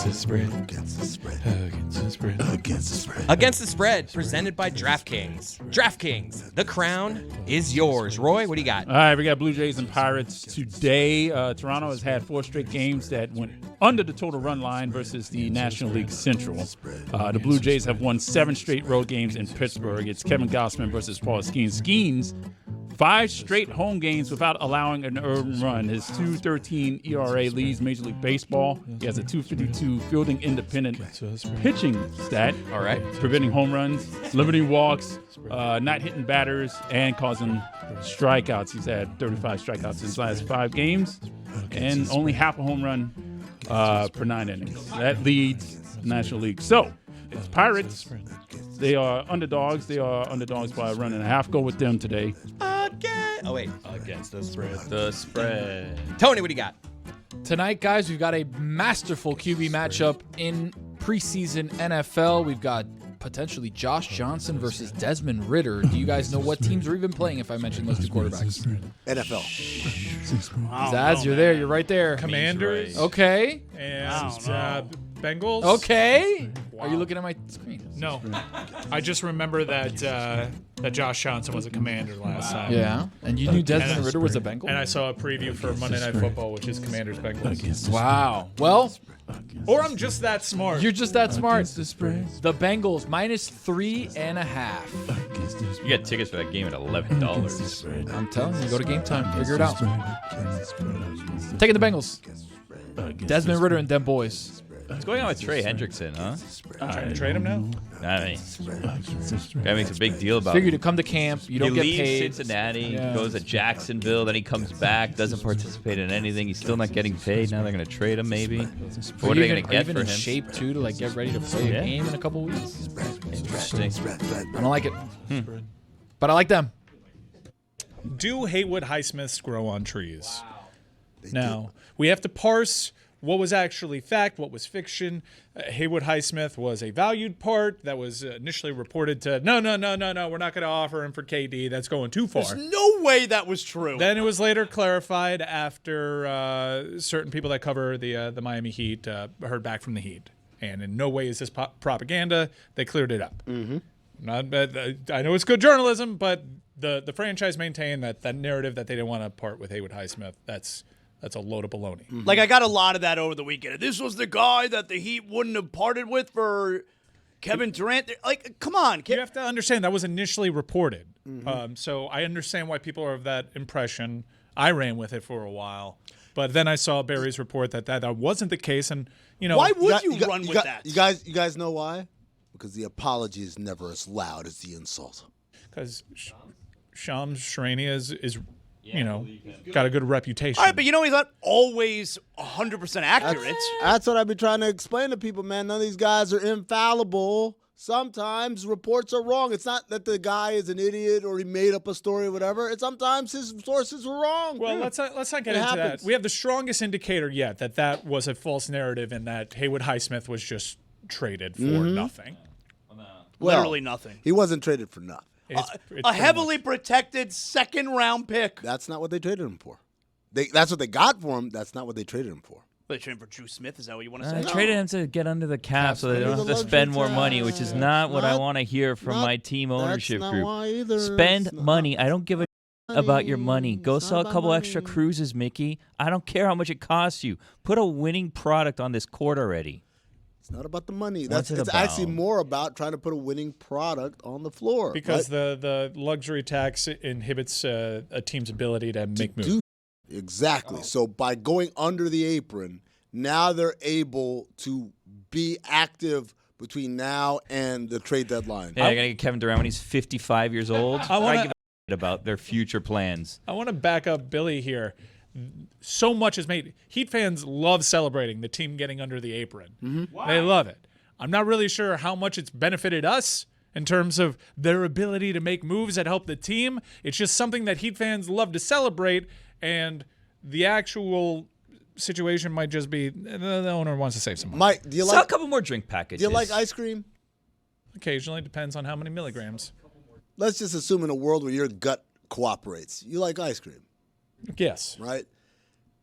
Against the spread. Against the spread. Against the spread. Against the spread. Against the Spread, presented by DraftKings. DraftKings, the crown is yours. Roy, what do you got? All right, we got Blue Jays and Pirates today. Toronto has had 4 straight games that went under the total run line versus the National League Central. The Blue Jays have won 7 straight road games in Pittsburgh. It's Kevin Gausman versus Paul Skeens. Skeens, 5 straight home games without allowing an earned run. His 2.13 ERA leads Major League Baseball. He has a 2.52 fielding independent pitching stat. All right. Preventing home runs, limiting walks, not hitting batters, and causing strikeouts. He's had 35 strikeouts in his last 5 games, and only half a home run per 9 innings. That leads the National League. So, it's Pirates. They are underdogs. They are underdogs by a run and a half. Go with them today. Against the spread. The spread. Tony, what do you got? Tonight, guys, we've got a masterful QB matchup in preseason NFL. We've got potentially Josh Johnson versus Desmond Ridder. Do you guys know what teams are even playing if I mention those 2 quarterbacks? NFL. Zaz, you're there. You're right there. Commanders. Okay. And Bengals. Okay. Are you looking at my screen? No. I just remember that Josh Johnson was a Commander last time. Yeah. And you knew Desmond Ridder was a Bengal? And I saw a preview for Monday Night Football, which is Commanders Bengals. Wow. Well, Or I'm just that smart. you're just that smart. The Bengals -3.5. You get tickets for that game at $11. I'm telling you, go to Game Time. Figure it out. Taking the Bengals. Desmond Ridder and them boys. What's going on with Trey Hendrickson, huh? Trying to trade him now? I mean, guy makes a big deal about Figure it. to come to camp. You don't He get leaves paid. Cincinnati, Yeah. goes to Jacksonville, then he comes back, doesn't participate in anything. He's still not getting paid. Now they're going to trade him, maybe. What are they going to get even for in him? shape too to get ready to play a Yeah. game in a couple weeks? Interesting. I don't like it, but I like them. Do Haywood Highsmiths grow on trees? Now, we have to parse what was actually fact, what was fiction. Haywood Highsmith was a valued part that was initially reported to, no, we're not going to offer him for KD. That's going too far. There's no way that was true. Then it was later clarified after certain people that cover the Miami Heat heard back from the Heat. And in no way is this propaganda. They cleared it up. Mm-hmm. I know it's good journalism, but the franchise maintained that narrative that they didn't want to part with Haywood Highsmith. That's a load of baloney. Mm-hmm. Like, I got a lot of that over the weekend. This was the guy that the Heat wouldn't have parted with for Kevin Durant. Like, come on. You have to understand that was initially reported. So I understand why people are of that impression. I ran with it for a while. But then I saw Barry's report that wasn't the case. And, why would you run with that? You guys know why? Because the apology is never as loud as the insult. Because Shams Charania is got a good reputation. All right, but he's not always 100% accurate. That's what I've been trying to explain to people, man. None of these guys are infallible. Sometimes reports are wrong. It's not that the guy is an idiot or he made up a story or whatever. It's sometimes his sources were wrong. Well, let's not get into that. We have the strongest indicator yet that was a false narrative and that Haywood Highsmith was just traded for nothing. Literally nothing. He wasn't traded for nothing. It's A heavily protected second-round pick. That's not what they traded him for. That's what they got for him. That's not what they traded him for. They traded him for Drew Smith. Is that what you want to say? I traded him to get under the cap so they don't have to spend more money, which is not what I want to hear from my team ownership that's not group. why either. Spend money. I don't give a about your money. Go sell a couple extra cruises, Mickey. I don't care how much it costs you. Put a winning product on this court already. It's not about the money. What's it It's about? actually more about trying to put a winning product on the floor. Because right? the luxury tax inhibits a team's ability to make moves. Exactly. So by going under the apron, now they're able to be active between now and the trade deadline. Hey, I got to get Kevin Durant when he's 55 years old. I give a about their future plans. I want to back up Billy here. So much is made. Heat fans love celebrating the team getting under the apron. They love it. I'm not really sure how much it's benefited us in terms of their ability to make moves that help the team. It's just something that Heat fans love to celebrate, and the actual situation might just be the owner wants to save some money. Mike, do you Sell like a couple more drink packages. Do you like ice cream? Occasionally, depends on how many milligrams. Let's just assume in a world where your gut cooperates, you like ice cream. Yes. Right?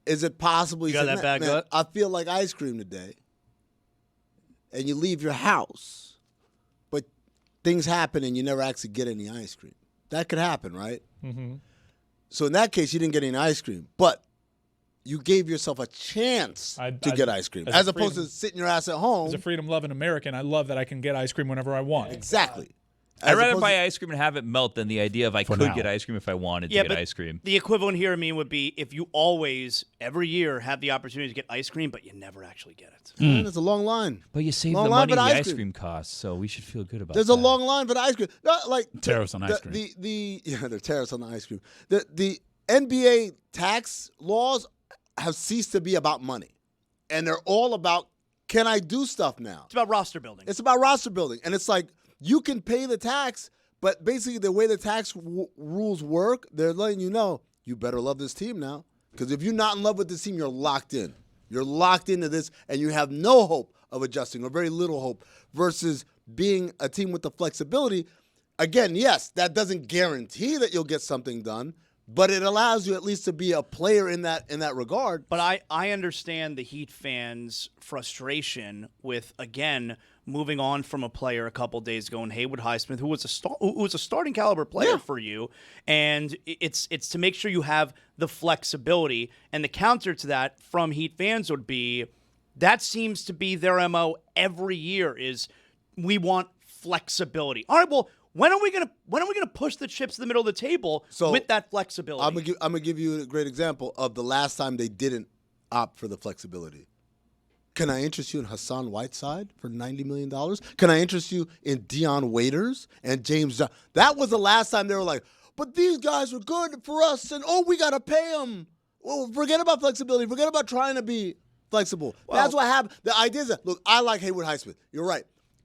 Is it possible You got say, that bad man, gut? I feel like ice cream today. and you leave your house, but things happen and you never actually get any ice cream. That could happen, right? Mm-hmm. So in that case, you didn't get any ice cream, but you gave yourself a chance to get ice cream, as opposed to sitting your ass at home. As a freedom-loving American, I love that I can get ice cream whenever I want. Exactly. I'd rather buy ice cream and have it melt than the idea of I could get ice cream if I wanted to get ice cream. The equivalent here, I mean, would be if you always, every year, have the opportunity to get ice cream, but you never actually get it. Man, it's a long line. But you save Long the line money for the ice ice cream. cream costs, so we should feel good about There's that. a long line for the ice cream. No, like Tariffs on ice cream. There are tariffs on the ice cream. The NBA tax laws have ceased to be about money, and they're all about, can I do stuff now? It's about roster building. It's about roster building, and it's like you can pay the tax, but basically the way the tax rules work, they're letting you know you better love this team now, because if you're not in love with this team, you're locked in. You're locked into this, and you have no hope of adjusting, or very little hope, versus being a team with the flexibility. Again, yes, that doesn't guarantee that you'll get something done, but it allows you at least to be a player in that regard. But I understand the Heat fans' frustration with, again, moving on from a player a couple days ago in Haywood Highsmith, who was a starting caliber player for you, and it's to make sure you have the flexibility. And the counter to that from Heat fans would be, that seems to be their MO every year, is we want flexibility. All right, well, when are we gonna push the chips to the middle of the table with that flexibility? I'm gonna give you a great example of the last time they didn't opt for the flexibility. Can I interest you in Hassan Whiteside for $90 million? Can I interest you in Dion Waiters and James Johnson? That was the last time they were like, but these guys were good for us, and we gotta pay them. Well, forget about flexibility. Forget about trying to be flexible. Well, that's what happened. The idea is that, look, I like Haywood Highsmith. You're right.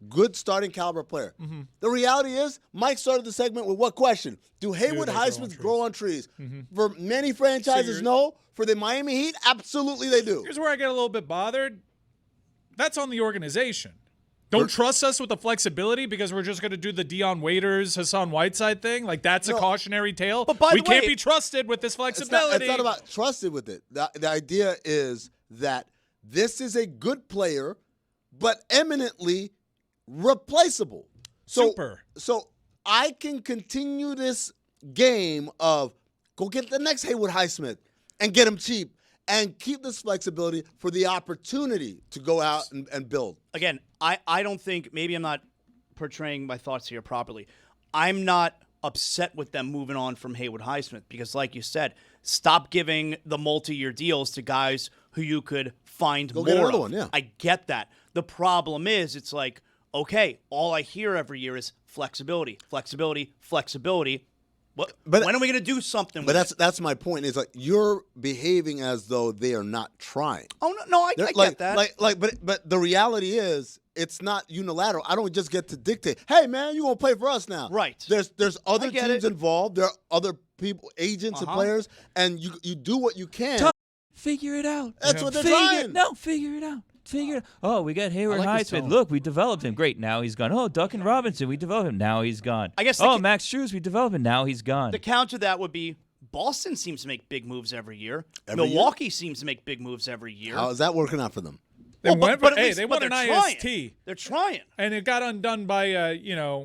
Good starting caliber player. Mm-hmm. The reality is, Mike started the segment with what question? Do Haywood Highsmiths grow on trees? Mm-hmm. For many franchises, no. For the Miami Heat, absolutely they do. Here's where I get a little bit bothered. That's on the organization. Don't trust us with the flexibility because we're just going to do the Dion Waiters, Hassan Whiteside thing. Like, that's a cautionary tale. But by the way, can't be trusted with this flexibility. It's not about trusted with it. The idea is that this is a good player, but eminently replaceable. Super. So I can continue this game of go get the next Haywood Highsmith and get him cheap and keep this flexibility for the opportunity to go out and build. Again, I don't think, maybe I'm not portraying my thoughts here properly. I'm not upset with them moving on from Haywood Highsmith because, like you said, stop giving the multi-year deals to guys who you could find more get another of. one, yeah. I get that. The problem is, it's like, okay, all I hear every year is flexibility, flexibility, flexibility. But when are we going to do something with it? That's my point. Is like you're behaving as though they are not trying. Oh no, I get that. But the reality is it's not unilateral. I don't just get to dictate. Hey man, you gonna play for us now? Right. There's other teams involved. There are other people, agents and players, and you do what you can. Figure it out. That's what they're trying. Figure it out. Oh, we got Haywood like this Highsmith. tone. Look, we developed him. Great. Now he's gone. Oh, Duncan Robinson. We developed him. Now he's gone. I guess Max Strus. We developed him. Now he's gone. The counter to that would be Boston seems to make big moves every year. Every Milwaukee seems to make big moves every year. How is that working out for them? They won at an least IST. trying. They're trying. And it got undone by,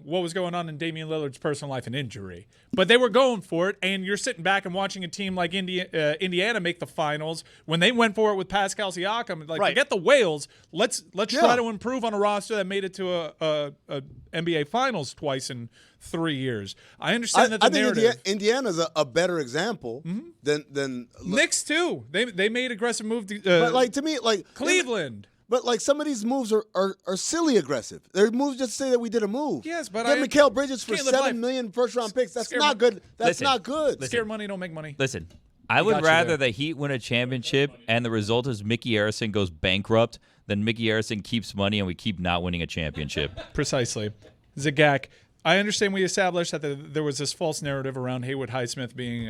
what was going on in Damian Lillard's personal life and injury. But they were going for it, and you're sitting back and watching a team like Indiana make the finals. When they went for it with Pascal Siakam, forget the Whales. Let's try to improve on a roster that made it to a NBA Finals twice in 3 years. I understand that the narrative. I think Indiana's a better example than Knicks too. They made aggressive moves. but to me, Cleveland. But some of these moves are silly aggressive. They're moves just to say that we did a move. Yes, but get Mikal Bridges for can't live life. $7 million first-round picks. That's Scare not good. That's not good. Scared money don't make money. Listen, I would rather the Heat win a championship and the result is Mickey Arison goes bankrupt than Mickey Arison keeps money and we keep not winning a championship. Precisely. Zagak, I understand we established that there was this false narrative around Haywood Highsmith being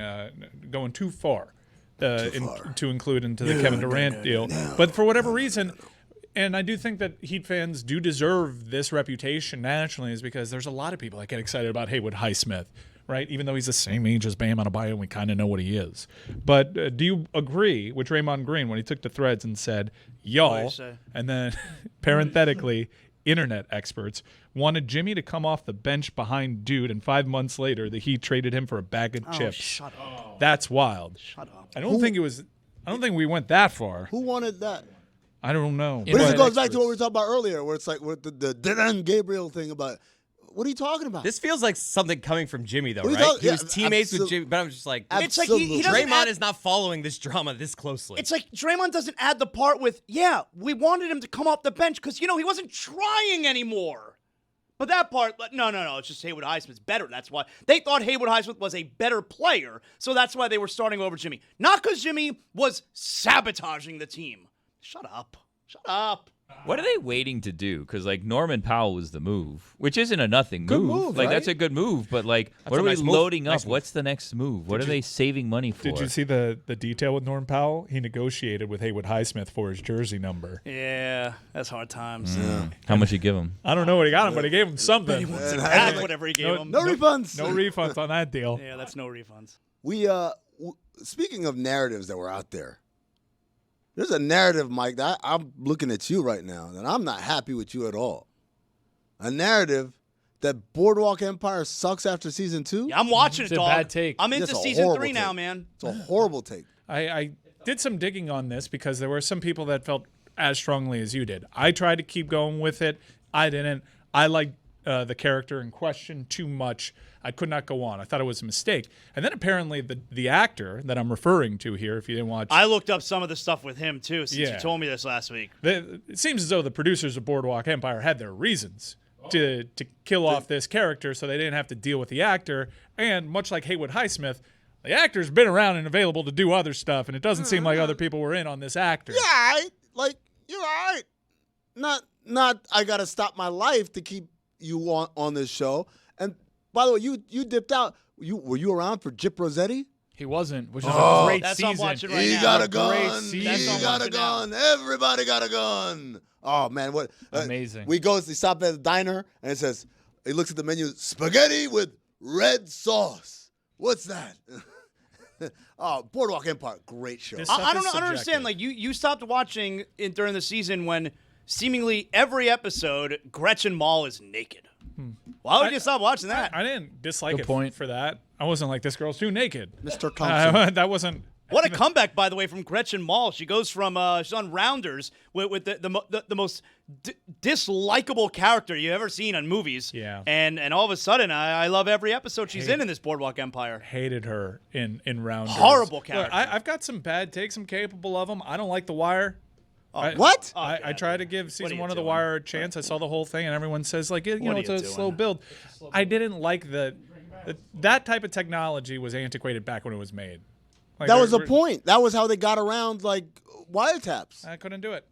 going too far, to include into the Kevin Durant deal. But for whatever reason, and I do think that Heat fans do deserve this reputation nationally, is because there's a lot of people that get excited about Haywood Highsmith, right? Even though he's the same age as Bam Adebayo, and we kind of know what he is. But do you agree with Draymond Green when he took the threads and said, y'all, and then parenthetically, internet experts wanted Jimmy to come off the bench behind Dude, and 5 months later, the Heat traded him for a bag of chips. Shut up. That's wild. Shut up. I don't think we went that far. Who wanted that? I don't know. But this goes back to what we were talking about earlier, where it's like with the Dan Gabriel thing about. What are you talking about? This feels like something coming from Jimmy, though, What are you right? talking- He was yeah, teammates with Jimmy, but I'm just like, It's like he doesn't Draymond add- is not following this drama this closely. It's like Draymond doesn't add the part with, yeah, we wanted him to come off the bench because, he wasn't trying anymore. But that part, no, it's just Haywood Highsmith's better. That's why. They thought Haywood Highsmith was a better player, so that's why they were starting over Jimmy. Not because Jimmy was sabotaging the team. Shut up. Shut up. What are they waiting to do? Because Norman Powell was the move, which isn't a nothing Good move. move, right? That's a good move, but what a are we nice move. loading up? Nice move. What's the next move? What are they saving money for? Did you see the detail with Norm Powell? He negotiated with Haywood Highsmith for his jersey number. Yeah, that's hard times. How much you give him? I don't know what he got him, but he gave him something. Back whatever he gave him. no refunds. No refunds on that deal. Yeah, that's no refunds. We speaking of narratives that were out there, there's a narrative, Mike, that I'm looking at you right now, and I'm not happy with you at all. A narrative that Boardwalk Empire sucks after season 2. Yeah, I'm watching It's it, a dog. bad take. I'm into That's a season horrible 3 now, take. man. It's a horrible take. I did some digging on this because there were some people that felt as strongly as you did. I tried to keep going with it. I didn't. I liked the character in question too much. I could not go on. I thought it was a mistake. And then apparently the actor that I'm referring to here, if you didn't watch, I looked up some of the stuff with him, too, since Yeah. you told me this last week. it seems as though the producers of Boardwalk Empire had their reasons to kill off this character so they didn't have to deal with the actor. And much like Haywood Highsmith, the actor's been around and available to do other stuff, and it doesn't seem like other people were in on this actor. Yeah, you're all right. Not I got to stop my life to keep you on this show. And by the way, you dipped out. Were you around for Jip Rossetti? He wasn't, which is a great That's what I'm season. watching right He now. got a great gun. season. He That's what I'm got a watching gun. Everybody got a gun. Oh man, what Amazing. We stop at the diner and it says he looks at the menu, spaghetti with red sauce. What's that? Oh, Boardwalk Empire, great show. This- I don't Stuff is understand. Like you stopped watching it during the season when seemingly every episode Gretchen Mol is naked. Why would you stop watching that? I didn't dislike Good it point. for that. I wasn't like, this girl's too naked. Mr. Thompson. That wasn't. What a comeback, by the way, from Gretchen Mol. She goes from she's on Rounders with the most dislikable character you've ever seen on movies. Yeah. And all of a sudden, I love every episode she's in this Boardwalk Empire. Hated her in Rounders. Horrible Look, character. I've got some bad takes. I'm capable of them. I don't like The Wire. What? I try to give What are season you 1 of The doing? Wire a chance. I saw the whole thing, and everyone says What it's are a you slow doing? build. I didn't like that type of technology was antiquated back when it was made. Like, That was the we're- point. That was how they got around wiretaps. I couldn't do it.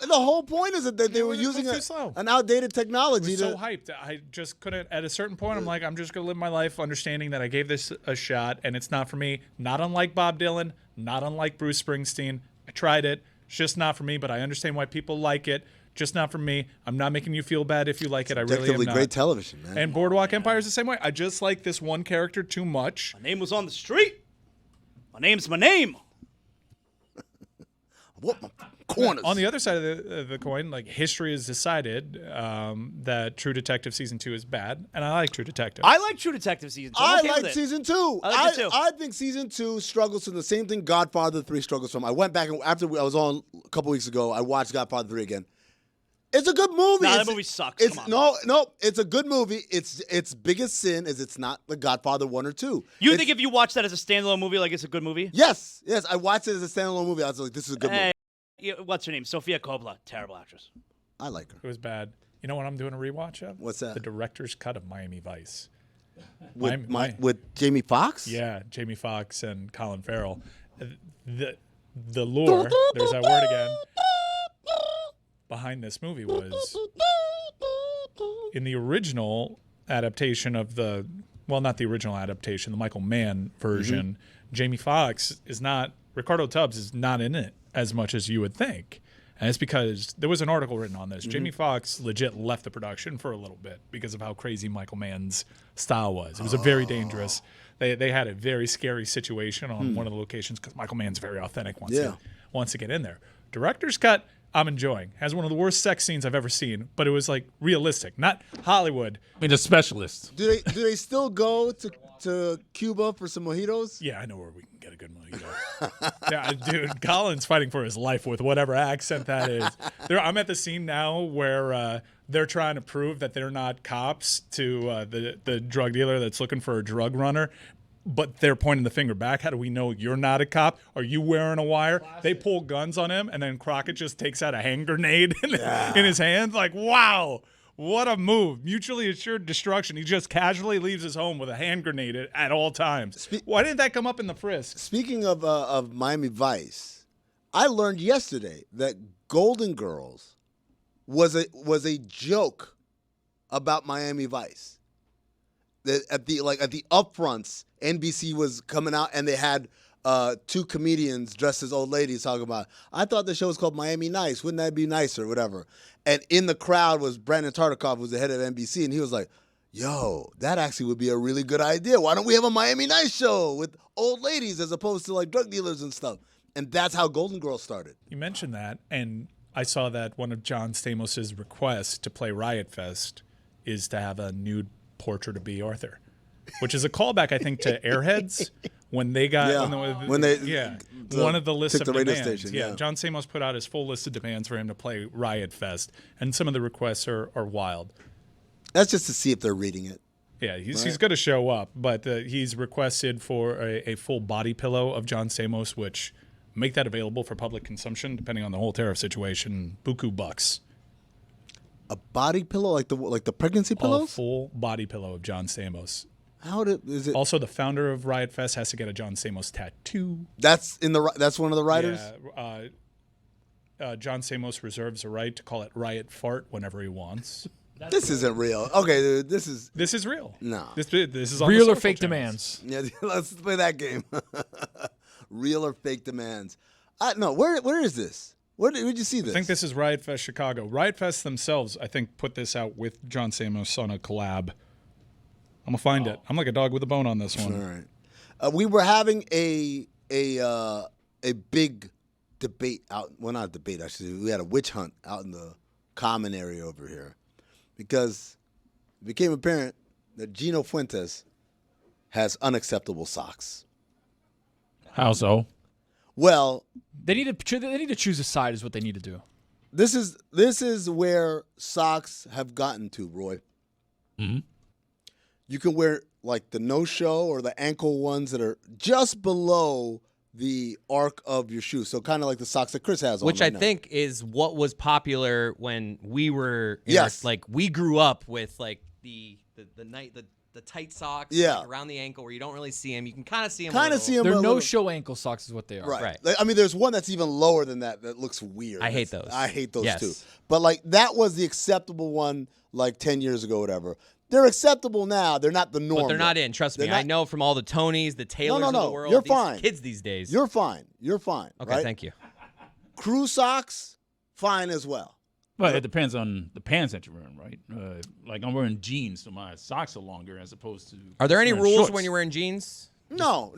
And the whole point is that they were it was using too slow. an outdated It technology. was so hyped. I just couldn't. At a certain point, I'm like, I'm just gonna live my life understanding that I gave this a shot, and it's not for me. Not unlike Bob Dylan, not unlike Bruce Springsteen. I tried it. It's just not for me. But I understand why people like it. Just not for me. I'm not making you feel bad if you like it. I really am Objectively not. great television, man. And Boardwalk Empire is the same way. I just like this one character too much. My name was on the street. My name's my name. What my corners? On the other side of the coin, like history has decided that True Detective season 2 is bad, and I like True Detective. I like True Detective season 2. I I'm okay with like it. season 2. I like it too. I think season 2 struggles from the same thing Godfather 3 struggles from. I went back and after I was on a couple weeks ago, I watched Godfather 3 again. It's a good movie. Nah, that It's- movie sucks. It's Come on. no, it's a good movie. Its biggest sin is it's not the Godfather 1 or 2. You think if you watch that as a standalone movie, like it's a good movie? Yes, I watched it as a standalone movie. I was like, this is a good movie. Hey, what's her name? Sofia Coppola. Terrible actress. I like her. It was bad. You know what I'm doing a rewatch of? What's that? The director's cut of Miami Vice. With Jamie Foxx? Yeah, Jamie Foxx and Colin Farrell. The lore, there's that word again, behind this movie was in the original adaptation of not the original adaptation, the Michael Mann version, Jamie Foxx is not, Ricardo Tubbs is not in it as much as you would think. And it's because there was an article written on this. Jamie Foxx legit left the production for a little bit because of how crazy Michael Mann's style was. It was a very dangerous. They had a very scary situation on one of the locations because Michael Mann's very authentic once to get in there. Director's cut, I'm enjoying. Has one of the worst sex scenes I've ever seen, but it was like realistic, not Hollywood. I mean, a specialist. Do they still go to Cuba for some mojitos? Yeah, I know where we can get a good mojito. Yeah, dude, Colin's fighting for his life with whatever accent that is. I'm at the scene now where they're trying to prove that they're not cops to the drug dealer that's looking for a drug runner. But they're pointing the finger back. How do we know you're not a cop? Are you wearing a wire? Classic. They pull guns on him, and then Crockett just takes out a hand grenade in his hand. Like, wow, what a move. Mutually assured destruction. He just casually leaves his home with a hand grenade at all times. Why didn't that come up in the frisk? Speaking of Miami Vice, I learned yesterday that Golden Girls was a joke about Miami Vice. That at the upfronts, NBC was coming out and they had two comedians dressed as old ladies talking about, I thought the show was called Miami Nice. Wouldn't that be nicer? Whatever. And in the crowd was Brandon Tartikoff, who was the head of NBC, and he was like, yo, that actually would be a really good idea. Why don't we have a Miami Nice show with old ladies as opposed to like drug dealers and stuff? And that's how Golden Girls started. You mentioned that, and I saw that one of John Stamos' requests to play Riot Fest is to have a nude portrait of B. Arthur, which is a callback, I think, to Airheads when they got one of the lists of demands. Station, John Stamos put out his full list of demands for him to play Riot Fest, and some of the requests are wild. That's just to see if they're reading it. Yeah, he's going to show up, but he's requested for a full body pillow of John Stamos, which make that available for public consumption, depending on the whole tariff situation. Buku bucks. A body pillow, like the pregnancy pillows? A full body pillow of John Stamos. Is it? Also, the founder of Riot Fest has to get a John Stamos tattoo. That's one of the writers? Yeah. John Stamos reserves a right to call it Riot Fart whenever he wants. This isn't real. Okay, dude, this is real. No. This is on real the or fake channels. demands. Yeah, let's play that game. Real or fake demands. No, where is this? Where'd you see this? I think this is Riot Fest Chicago. Riot Fest themselves, I think, put this out with John Stamos on a collab. I'm going to find it. I'm like a dog with a bone on this one. All right. We were having a big debate out. Well, not a debate, actually. We had a witch hunt out in the common area over here because it became apparent that Gino Fuentes has unacceptable socks. How so? Well, they need to choose a side is what they need to do. This is where socks have gotten to, Roy. Mm-hmm. You can wear like the no-show or the ankle ones that are just below the arc of your shoe. So kind of like the socks that Chris has on. Which right I now. think is what was popular when we were we grew up with like the tight socks like around the ankle where you don't really see them. You can kind of see them. They're no-show ankle socks is what they are. Right. Like, I mean, there's one that's even lower than that looks weird. I hate those. I hate those too. But like that was the acceptable one like 10 years ago, whatever. They're acceptable now. They're not the norm. But they're not in. Trust me. I know from all the Tonys, the Taylors of the world. You're fine. Kids these days. You're fine. Okay, right? Thank you. Crew socks, fine as well. Well, it depends on the pants that you're wearing, right? Like I'm wearing jeans, so my socks are longer as opposed to. Are there any rules shorts. when you're wearing jeans? No.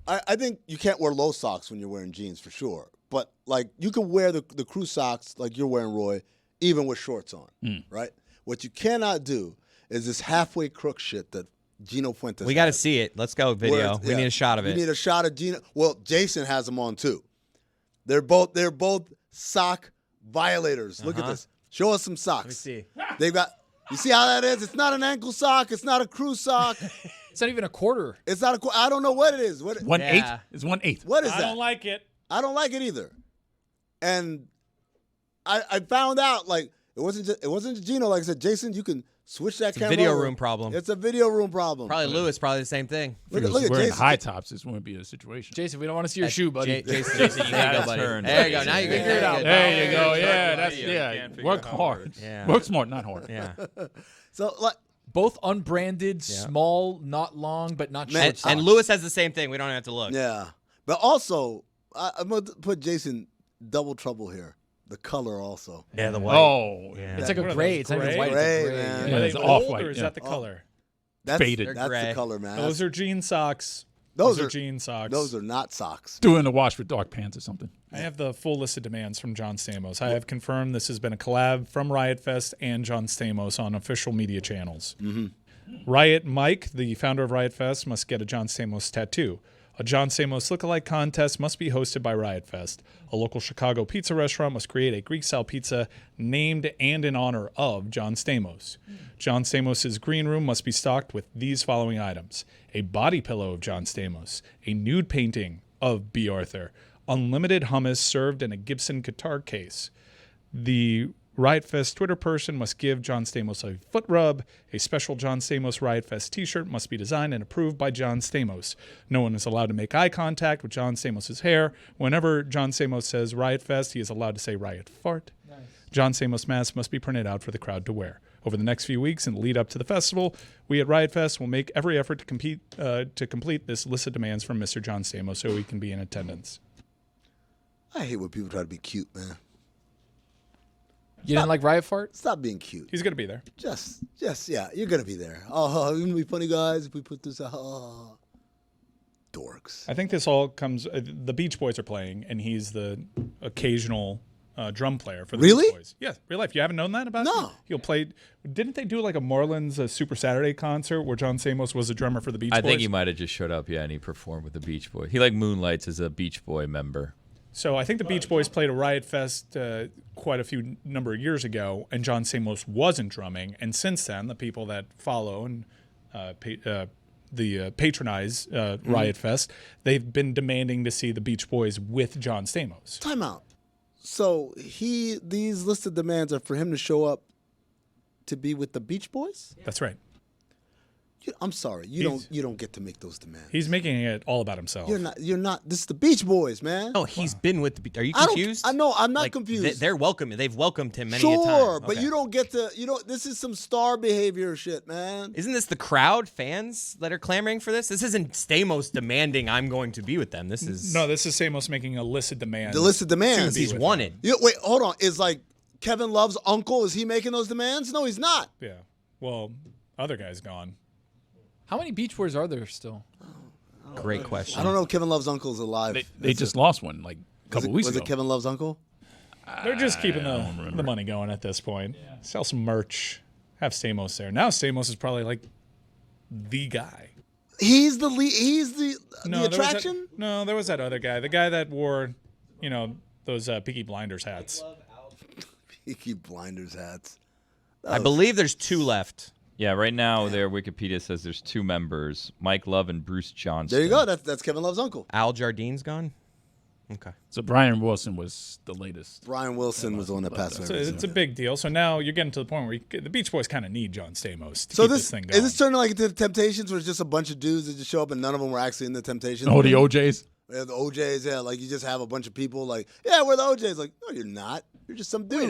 Right. I think you can't wear low socks when you're wearing jeans for sure. But like you can wear the crew socks like you're wearing, Roy, even with shorts on, right? What you cannot do is this halfway crook shit that Gino Fuentes We got to see it. Let's go video. We need a shot of it. We need a shot of Gino. Well, Jason has them on too. They're both sock violators. Look at this. Show us some socks. Let me see. They've got. You see how that is? It's not an ankle sock. It's not a crew sock. It's not even a quarter. It's not a. I don't know what it is. What 1/8? It's 1/8. What is that? I don't like it. I don't like it either. And I found out like it wasn't just Gino. Like I said, Jason, you can switch that camera. Video over. room problem. It's a video room problem. Probably Lewis, probably the same thing. Look at wearing Jason. high tops. This wouldn't be a situation. Jason, we don't want to see your shoe, buddy. Jason, you go, buddy. There you go. Now you can figure it out. There you go. Yeah, work hard. Yeah. Work smart, not hard. Yeah. So like. Both unbranded, small, not long, but not short socks. And Lewis has the same thing. We don't have to look. Yeah. But also, I'm going to put Jason double trouble here. The color also. Yeah, the white. Oh, Yeah. It's like a What are gray. those, It's not even gray? white. Gray, It's a gray. man. Yeah, Are they it's old, off-white, or is yeah. that the color? That's Faded. That's gray. the color, man. Those are jean socks. Those are jean socks. Those are not socks. Do it in the wash with dark pants or something. I have the full list of demands from John Stamos. I have confirmed this has been a collab from Riot Fest and John Stamos on official media channels. Mm-hmm. Riot Mike, the founder of Riot Fest, must get a John Stamos tattoo. A John Stamos lookalike contest must be hosted by Riot Fest. A local Chicago pizza restaurant must create a Greek-style pizza named and in honor of John Stamos. John Stamos' green room must be stocked with these following items: a body pillow of John Stamos, a nude painting of B. Arthur, unlimited hummus served in a Gibson guitar case. The Riot Fest Twitter person must give John Stamos a foot rub. A special John Stamos Riot Fest t-shirt must be designed and approved by John Stamos. No one is allowed to make eye contact with John Stamos' hair. Whenever John Stamos says Riot Fest, he is allowed to say Riot Fart. Nice. John Stamos masks must be printed out for the crowd to wear. Over the next few weeks in the lead up to the festival, we at Riot Fest will make every effort to complete this list of demands from Mr. John Stamos so he can be in attendance. I hate when people try to be cute, man. You didn't like Riot Fart? Stop being cute. He's going to be there. Just, yeah, you're going to be there. Oh, you're going to be funny, guys, if we put this out. Oh. Dorks. I think this all comes, the Beach Boys are playing, and he's the occasional drum player for the Beach Boys. Yeah, real life. You haven't known that about him? No. He'll play, didn't they do like a Marlins Super Saturday concert where John Stamos was a drummer for the Beach Boys? I think he might have just showed up, and he performed with the Beach Boys. He moonlights as a Beach Boy member. So I think the Beach Boys played a Riot Fest quite a few number of years ago, and John Stamos wasn't drumming. And since then, the people that follow and patronize Riot Fest, they've been demanding to see the Beach Boys with John Stamos. Time out. So these listed demands are for him to show up to be with the Beach Boys? That's right. I'm sorry, you don't get to make those demands. He's making it all about himself. You're not. This is the Beach Boys, man. Oh, he's been with the. Are you confused? I know. I'm not confused. They're welcome. They've welcomed him many a time. Sure, but you don't get to. This is some star behavior shit, man. Isn't this the crowd, fans that are clamoring for this? This isn't Stamos demanding I'm going to be with them. This is this is Stamos making a list of demands. The list of demands he's wanted. Wait, hold on. Is like Kevin Love's uncle? Is he making those demands? No, he's not. Yeah. Well, other guy's gone. How many Beach Boys are there still? Great question. I don't know if Kevin Love's uncle is alive. They just lost one like a couple weeks ago. Was it Kevin Love's uncle? They're just keeping the money going at this point. Yeah. Sell some merch. Have Stamos there. Now Stamos is probably like the guy. He's the lead. He's the attraction? There was that other guy. The guy that wore, those Peaky Blinders hats. Peaky Blinders hats. I believe there's 2 left. Yeah, right now their Wikipedia says there's 2 members, Mike Love and Bruce Johnston. There you go. That's Kevin Love's uncle. Al Jardine's gone? Okay. So Brian Wilson was the latest. Brian Wilson was the one that passed away. It's a big deal. So now you're getting to the point where the Beach Boys kind of need John Stamos to keep this thing going. Is this turning like into the Temptations where it's just a bunch of dudes that just show up and none of them were actually in the Temptations? Oh, the OJs? Yeah, the OJs, yeah. Like you just have a bunch of people like, yeah, we're the OJs. Like, no, you're not. You're just some dude.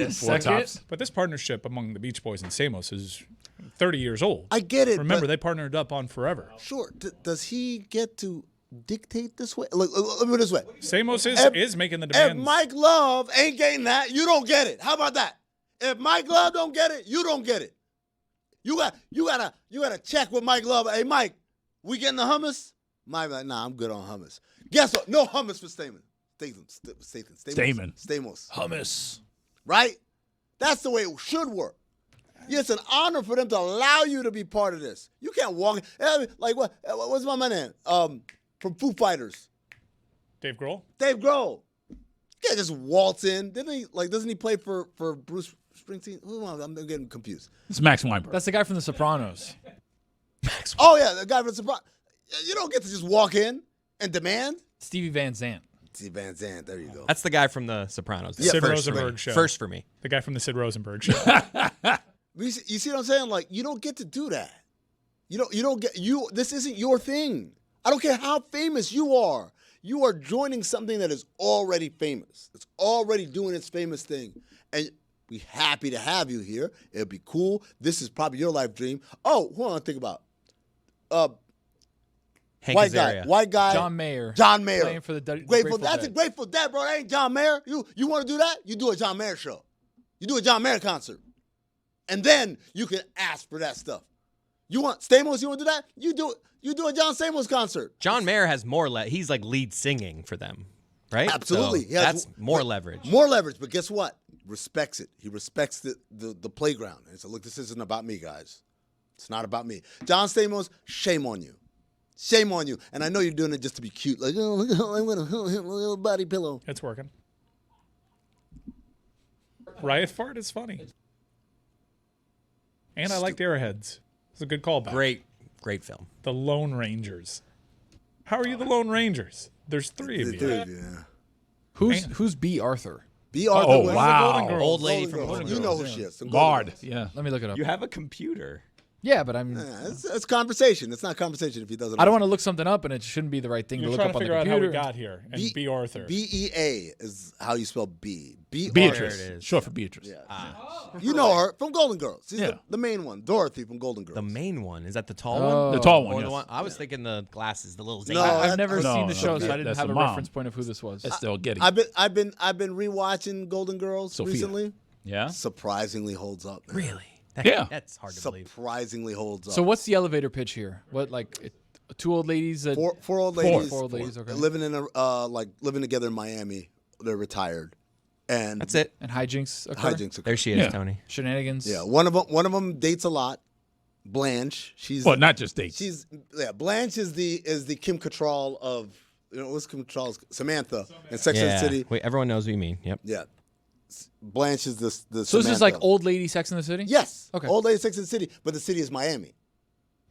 But this partnership among the Beach Boys and Stamos is 30 years old. I get it. Remember, they partnered up on Forever. Sure. Does he get to dictate this way? Look, let me put it this way. Stamos is making the demands. If Mike Love ain't getting that, you don't get it. How about that? If Mike Love don't get it, you don't get it. You gotta check with Mike Love. Hey, Mike, we getting the hummus? Mike like, nah, I'm good on hummus. Guess what? No hummus for Stamos. Stamos. Hummus. Right? That's the way it should work. Yeah, it's an honor for them to allow you to be part of this. You can't walk. Like, what's my name? From Foo Fighters. Dave Grohl? Dave Grohl. You can't just waltz in. Doesn't he play for Bruce Springsteen? I'm getting confused. It's Max Weinberg. That's the guy from The Sopranos. Oh, yeah, the guy from The Sopranos. You don't get to just walk in and demand. Stevie Van Zandt. Stevie Van Zandt, there you go. That's the guy from The Sopranos. Sid Rosenberg show. First for me. The guy from the Sid Rosenberg show. You see what I'm saying? Like, you don't get to do that. This isn't your thing. I don't care how famous you are. You are joining something that is already famous. It's already doing its famous thing. And we're happy to have you here. It'll be cool. This is probably your life dream. Oh, hold on, think about White guy. John Mayer. Playing for the Grateful Dead. That's a Grateful Dead, bro. That ain't John Mayer. You want to do that? You do a John Mayer show. You do a John Mayer concert. And then you can ask for that stuff. You want Stamos? You want to do that? You do it. You do a John Stamos concert. John Mayer has more. He's like lead singing for them, right? Absolutely. So that's more leverage. More leverage, but guess what? Respects it. He respects the playground. And so, look, this isn't about me, guys. It's not about me. John Stamos, shame on you. Shame on you. And I know you're doing it just to be cute. Like, oh, look, I want a little body pillow. It's working. Riot Fart is funny. And I liked Airheads. It's a good callback. Great film. The Lone Rangers. How are you the Lone Rangers? There's 3 of you. Dude, yeah. Who's B. Arthur? B. Arthur. Oh, was- wow. Golden Girls. Old lady from Girls. Golden You Girls. know who she is. Some Bard. Golden Girls. Yeah. Let me look it up. You have a computer. Yeah, but I'm. Yeah, it's conversation. It's not conversation if he doesn't. I don't want to look something up, and it shouldn't be the right thing You're to look trying up to on the figure out how we computer. got here. And B. Arthur. BEA is how you spell B. B. Beatrice. There it is. Short for Beatrice. Yeah. You know her from Golden Girls. She's Yeah. the main one. Dorothy from Golden Girls. The main one. Is that the tall Oh. one? The tall Or one, the yes. one? I was thinking the glasses, the little zany. No, guy. I've never No, seen the no, show, so yeah, I didn't that's have the a mom. reference point of who this was. Estelle Getty. I've been rewatching Golden Girls Sophia. recently. Yeah. Surprisingly holds up. Man. Really? Yeah. That's hard to believe. Surprisingly holds up. So what's the elevator pitch here? What, like, 2 old ladies that Four old ladies. Four old ladies, okay. Living in living together in Miami. They're retired, and That's it. and hijinks occur? hijinks occur. There she is, Yeah. Tony. Shenanigans. Yeah, one of them dates a lot. Blanche. Well, not just dates. Blanche is the Kim Cattrall of what's Kim Cattrall's Samantha in Sex and the City. Wait, everyone knows what you mean. Yep. Yeah, Blanche is the. So this is Samantha. like old lady Sex in the City? Yes. Okay. Old lady Sex and the City, but the city is Miami.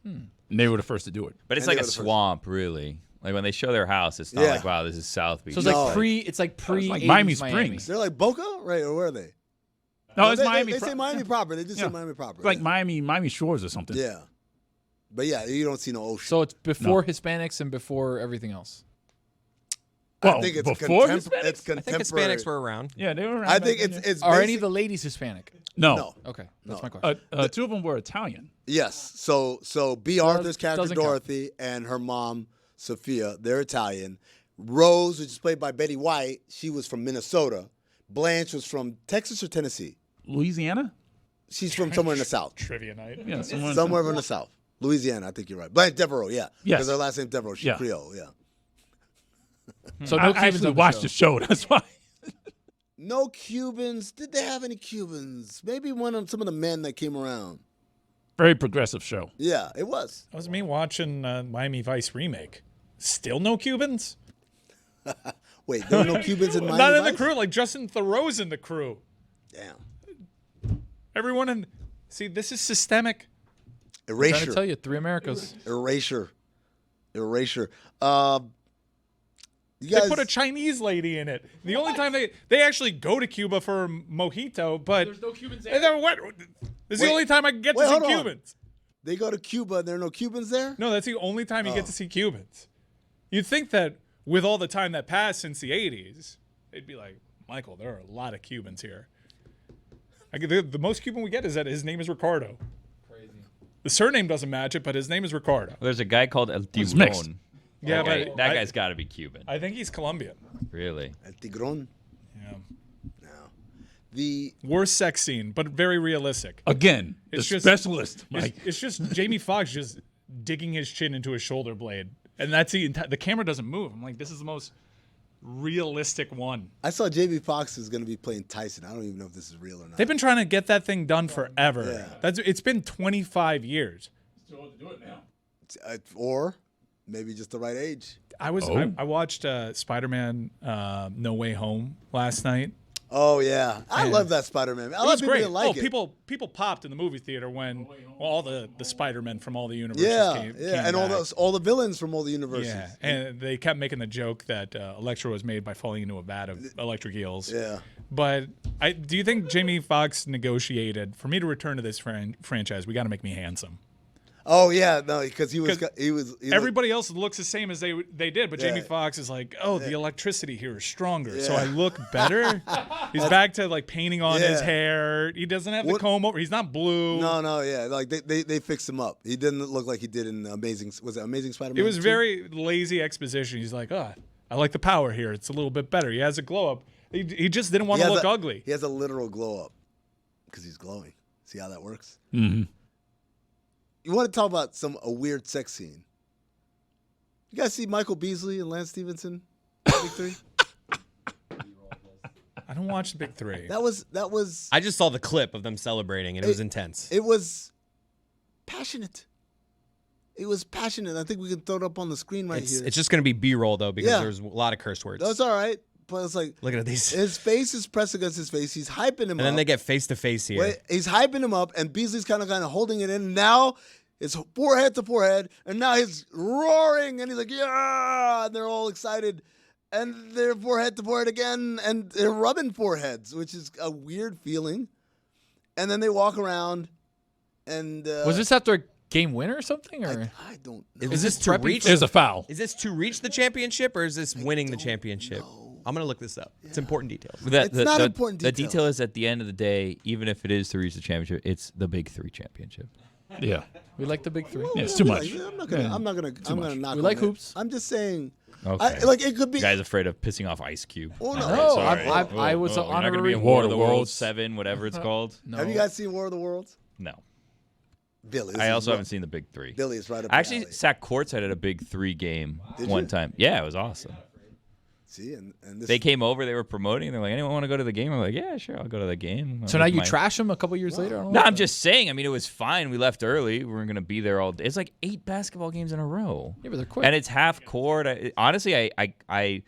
And they were the first to do it. But it's And like they a were the first. swamp, really. Like when they show their house, it's not Yeah. like, wow, this is South Beach. So it's No. like pre like 80s Miami Springs. They're like Boca, right? Or where are they? No, it's they, Miami. They say Miami proper. They just Yeah. say Miami proper. It's like yeah. Miami Shores or something. Yeah. But yeah, you don't see no ocean. So it's before Hispanics and before everything else. Well, I think it's before it's I think contemporary. Hispanics were around. Yeah, they were around. I back think then, it's Are any basic- of the ladies Hispanic? no. No. Okay, that's No. my question. 2 of them were Italian. Yes. So B. Arthur's character doesn't count. Dorothy and her mom Sophia, they're Italian. Rose, which is played by Betty White, she was from Minnesota. Blanche was from Texas or Tennessee. Louisiana? She's from somewhere in the South. Trivia night. Yeah, Somewhere in the South. Louisiana, I think you're right. Blanche Devereaux, yeah. Yes. Because her last name Devereaux. She's Yeah. Creole, yeah. So no I Cubans actually on the watched show. the show. That's why. No Cubans. Did they have any Cubans? Maybe some of the men that came around. Very progressive show. Yeah, it was. That was me watching Miami Vice remake. Still no Cubans? Wait, there were no Cubans in Miami Not in the Vice? crew. Like Justin Theroux's in the crew. Damn. Everyone in. See, this is systemic. I'm trying to Erasure. tell you, 3 Americas. Erasure. You They guys, put a Chinese lady in it. The only time they actually go to Cuba for a mojito, but there's no Cubans This is the Wait. only time I get to Wait, see hold on. Cubans. they go to Cuba and there are no Cubans there? No, that's the only time you get Oh. to see Cubans. You'd think that with all the time that passed since the 80s, they'd be like, Michael, there are a lot of Cubans here. The most Cuban we get is that his name is Ricardo. Crazy. The surname doesn't match it, but his name is Ricardo. There's a guy called El It's mixed. Tiburon. Yeah, that but that guy's got to be Cuban. I think he's Colombian. Really? El Tigron? Yeah. No. The Worst sex scene, but very realistic. Again, It's the just- specialist. Mike. It's just Jamie Foxx just digging his chin into his shoulder blade, and that's the camera doesn't move. I'm like, this is the most realistic one. I saw Jamie Foxx is going to be playing Tyson. I don't even know if this is real or not. They've been trying to get that thing done forever. Yeah. It's been 25 years. Or maybe just the right age. I watched Spider-Man No Way Home last night. Oh yeah, I love that Spider-Man. A It lot was of people great. didn't like it. People popped in the movie theater when all the Spider-Men from all the universes Yeah, came and back. all the villains from all the universes. Yeah, and they kept making the joke that Electro was made by falling into a vat of electric eels. Yeah. But do you think Jamie Foxx negotiated for me to return to this franchise? We got to make me handsome. Oh yeah, no, because he was Everybody else looks the same as they did, but Yeah. Jamie Foxx is like, oh, the electricity here is stronger, so I look better. He's back to like painting on his Yeah. hair. He doesn't have the What- comb over. He's not blue. No, yeah, like they fixed him up. He didn't look like he did in Amazing. Was it Amazing Spider-Man? It was 2? very lazy exposition. He's like, oh, I like the power here. It's a little bit better. He has a glow up. He just didn't want He to has look ugly. He has a literal glow up because he's glowing. See how that works? Mm-hmm. You want to talk about a weird sex scene? You guys see Michael Beasley and Lance Stevenson? Big three. I don't watch the big three. That was. I just saw the clip of them celebrating, and it was intense. It was passionate. It was passionate. I think we can throw it up on the screen here. It's just going to be B-roll, though, because there's a lot of curse words. That's all right. But it's like, look at these. His face is pressed against his face. He's hyping him up. And then they get face-to-face here. Wait, he's hyping him up, and Beasley's kind of holding it in. Now it's forehead to forehead, and now he's roaring, and he's like, yeah! And they're all excited. And they're forehead to forehead again, and they're rubbing foreheads, which is a weird feeling. And then they walk around, and... was this after a game winner or something? Or I don't know. Is this to reach? There's a foul. Is this to reach the championship, or is this winning the championship? I'm going to look this up. It's important details. It's not important The details. detail is at the end of the day, even if it is to reach the championship, it's the big three championship. Yeah. we like the big three. Yeah, it's too much. I'm not gonna knock. We like on it. hoops. I'm just saying. Okay. It could be. You guys afraid of pissing off Ice Cube? Oh, no. No, Sorry. I was an we're not going to be honorary in War of the Worlds. Worlds 7, whatever it's called. No. Have you guys seen War of the Worlds? No. Billy. I also haven't seen the big three. Billy is right up. I actually alley. sat courtside at a big three game Did one you? time. Yeah, it was awesome. See, and this They came over, they were promoting, they're like, anyone want to go to the game? I'm like, yeah, sure, I'll go to the game. So now you trash him a couple years later? I don't No, know. I'm just saying, I mean, it was fine. We left early. We were going to be there all day. It's like 8 basketball games in a row. Yeah, but they're quick. And it's half court. Honestly, I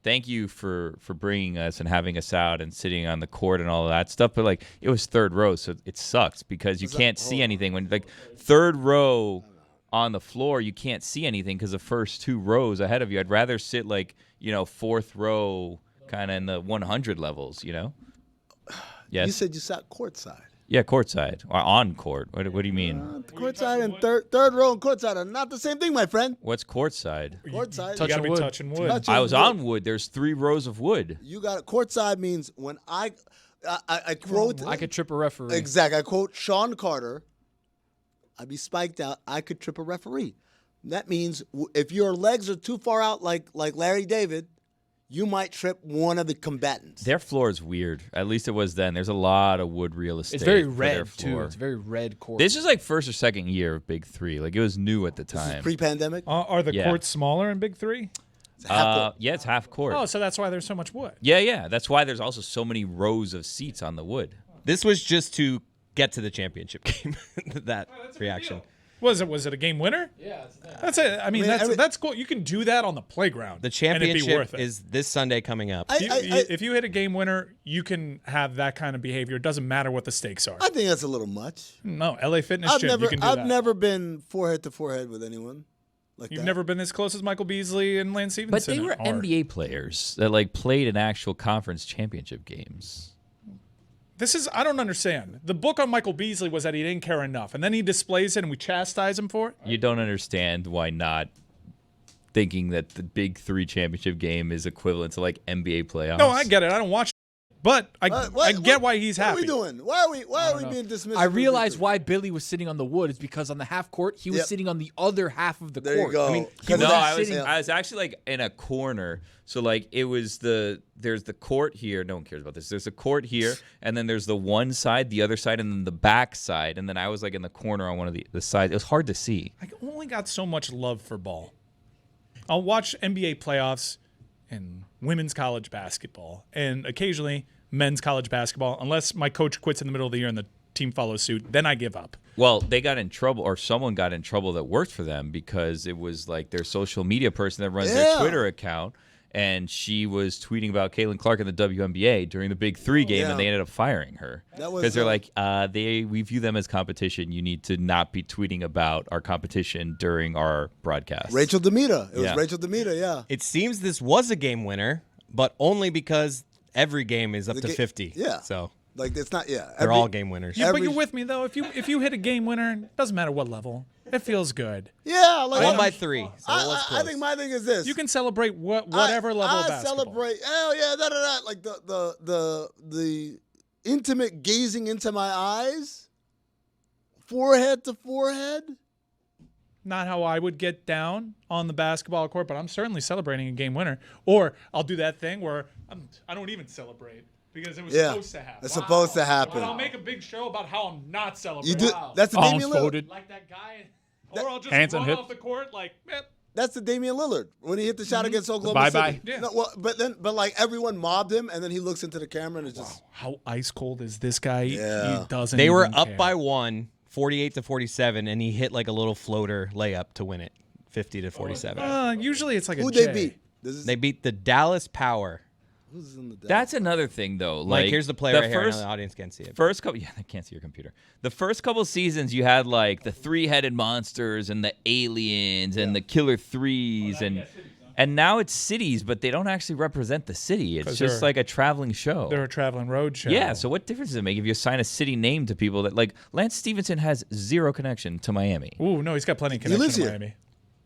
thank you for bringing us and having us out and sitting on the court and all of that stuff. But, like, it was third row, so it sucks because you can't see anything. When, like, third row on the floor, you can't see anything because the first 2 rows ahead of you. I'd rather sit, like, fourth row kind of in the 100 levels, Yes. You said you sat courtside. Yeah, courtside or on court. What do you mean? Courtside and third row and courtside are not the same thing, my friend. What's courtside? Courtside. You got to be wood. touching wood. Touching I was wood. on wood. There's 3 rows of wood. You got it. Courtside means when I quote. I could trip a referee. Exactly. I quote Sean Carter. I'd be spiked out. I could trip a referee. That means if your legs are too far out, like Larry David, you might trip one of the combatants. Their floor is weird. At least it was then. There's a lot of wood real estate. It's very for their red, too. floor. It's very red court. This is like first or second year of Big Three. Like it was new at the This is time. pre-pandemic. Are the Yeah. courts smaller in Big Three? It's half court. Yeah, it's half court. Oh, so that's why there's so much wood. Yeah. That's why there's also so many rows of seats on the wood. This was just to get to the championship game. That reaction. Was it a game winner? Yeah, that's it. I mean, that's cool. You can do that on the playground. The and it'd be worth championship it. is this Sunday coming up. If you hit a game winner, you can have that kind of behavior. It doesn't matter what the stakes are. I think that's a little much. No, LA Fitness Gym, you can do that. I've never been forehead to forehead with anyone like You've that. never been as close as Michael Beasley and Lance But Stevenson. they were are. NBA players that like played in actual conference championship games. I don't understand. The book on Michael Beasley was that he didn't care enough, and then he displays it, and we chastise him for it. You don't understand why not thinking that the Big Three championship game is equivalent to like NBA playoffs. No, I get it. I don't watch, but I get why he's happy. What are we doing? Why are we being dismissed? I realized why Billy was sitting on the wood is because on the half court, he was Yep. sitting on the other half of the There court. you go. I mean, he No, was I sitting. was actually like in a corner. So like it was there's the court here. No one cares about this. There's a court here, and then there's the one side, the other side, and then the back side. And then I was like in the corner on one of the sides. It was hard to see. I only got so much love for ball. I'll watch NBA playoffs and women's college basketball, and occasionally men's college basketball, unless my coach quits in the middle of the year and the team follows suit. Then I give up. Well, they got in trouble, or someone got in trouble that worked for them because it was like their social media person that runs their Twitter account, and she was tweeting about Caitlin Clark in the WNBA during the Big Three game, and they ended up firing her because they're like, we view them as competition. You need to not be tweeting about our competition during our broadcast. Rachel Demita. It was Rachel Demita. Yeah. It seems this was a game winner, but only because every game is up to 50. Yeah. So like it's not. Yeah. they're all game winners. Yeah, but you're with me though. If you hit a game winner, it doesn't matter what level. It feels good. Yeah. Like 1 by 3. So it was I close. think my thing is this. You can celebrate whatever level of I basketball. celebrate. Oh yeah, like the intimate gazing into my eyes, forehead to forehead. Not how I would get down on the basketball court, but I'm certainly celebrating a game winner. Or I'll do that thing where I don't even celebrate because it was supposed to happen. It's supposed to happen. But I'll make a big show about how I'm not You celebrating. do. That's the game Arms you live. folded. Like that guy. Or I'll just Hands on run hips. off the court like, That's the Damian Lillard when he hit the shot against Oklahoma City. Yeah. No, well, but like everyone mobbed him, and then he looks into the camera and it's just How ice cold is this guy? Yeah. He doesn't. They were even up care. by 48-47, and he hit like a little floater layup to win it, 50-47. Usually it's like who'd a J. they beat? They beat the Dallas Power. Who's in the Dallas? That's another thing, though. Like, Like, here's the play the right here. I know first- the audience can't see it. First couple, I can't see your computer. The first couple seasons, you had like the three-headed monsters and the aliens and the killer threes, and now it's cities, but they don't actually represent the city. It's 'Cause just they're- like a traveling show. They're a traveling road show. Yeah. So what difference does it make if you assign a city name to people that like Lance Stevenson has zero connection to Miami? Ooh, no, he's got plenty of lives connection to here. Miami.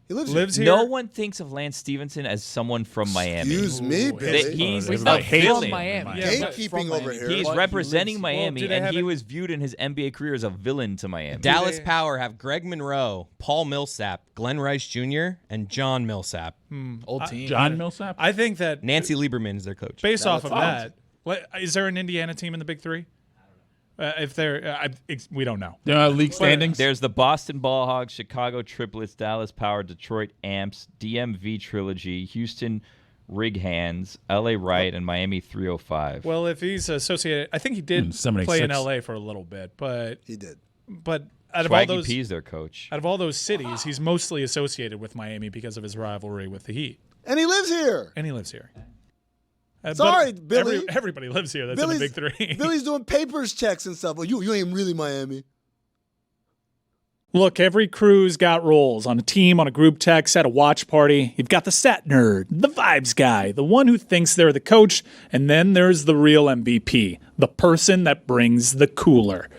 He lives Lives here. No one thinks of Lance Stevenson as someone from Miami. Excuse me, Billy. He's He's not not from villain. Miami. Yeah, Gatekeeping from over Miami. here. He's But he representing lives- Miami, do they and have he it- was viewed in his NBA career as a villain to Miami. Dallas Power have Greg Monroe, Paul Millsap, Glenn Rice Jr., and John Millsap. Old team. John Millsap. I think that Nancy Lieberman is their coach. based off of that, is there an Indiana team in the Big Three? If there, we don't know. They're not league standings. There's the Boston Ballhogs, Chicago Triplets, Dallas Power, Detroit Amps, DMV Trilogy, Houston Rig Hands, LA Right, and Miami 305. Well, if he's associated, I think he did 786. play in LA for a little bit, but He did. out of all Swaggy those P's their coach. out of all those cities, he's mostly associated with Miami because of his rivalry with the Heat, And he lives here. and he lives here. Sorry, but Billy. everybody lives here. That's in the Big Three. Billy's doing papers checks and stuff. Well, you ain't really Miami. Look, every crew's got roles. On a team, on a group text, at a watch party. You've got the stat nerd, the vibes guy, the one who thinks they're the coach, and then there's the real MVP, the person that brings the cooler.